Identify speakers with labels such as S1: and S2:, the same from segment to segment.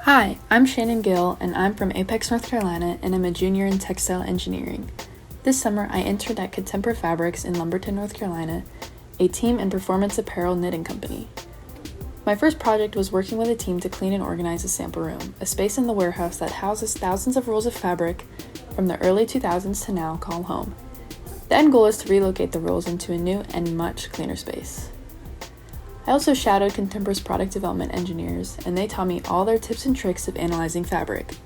S1: Hi, I'm Shannon Gill, and I'm from Apex, North Carolina, and I'm a junior in Textile Engineering. This summer, I interned at Contempora Fabrics in Lumberton, North Carolina, a team and performance apparel knitting company. My first project was working with a team to clean and organize a sample room, a space in the warehouse that houses thousands of rolls of fabric from the early 2000s to now call home. The end goal is to relocate the rolls into a new and much cleaner space. I also shadowed Contempora's product development engineers, and they taught me all their tips and tricks of analyzing fabric.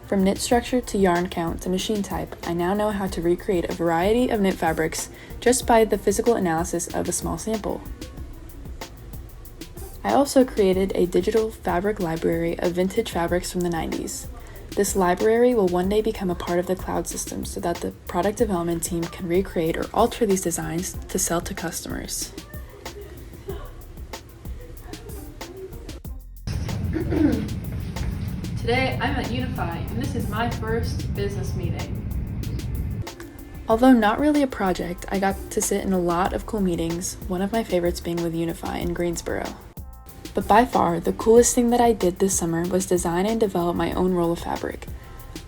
S1: From knit structure to yarn count to machine type, I now know how to recreate a variety of knit fabrics just by the physical analysis of a small sample. I also created a digital fabric library of vintage fabrics from the 90s. This library will one day become a part of the cloud system so that the product development team can recreate or alter these designs to sell to customers. Today, I'm at Unify, and this is my first business meeting. Although not really a project, I got to sit in a lot of cool meetings, one of my favorites being with Unify in Greensboro. But by far, the coolest thing that I did this summer was design and develop my own roll of fabric.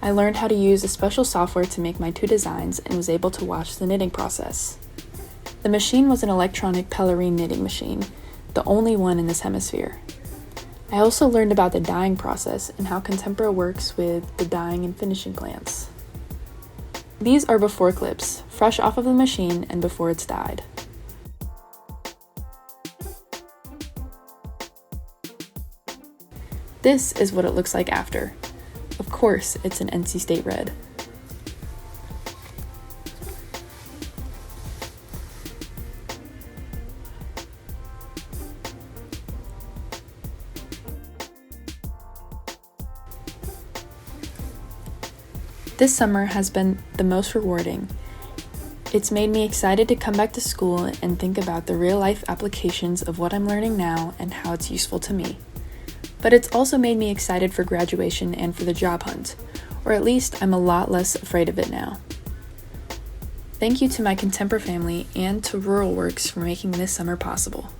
S1: I learned how to use a special software to make my two designs and was able to watch the knitting process. The machine was an electronic pelerine knitting machine, the only one in this hemisphere. I also learned about the dyeing process and how Contempora works with the dyeing and finishing plants. These are before clips, fresh off of the machine and before it's dyed. This is what it looks like after. Of course, it's an NC State red. This summer has been the most rewarding. It's made me excited to come back to school and think about the real-life applications of what I'm learning now and how it's useful to me. But it's also made me excited for graduation and for the job hunt, or at least I'm a lot less afraid of it now. Thank you to my Contempora family and to Rural Works for making this summer possible.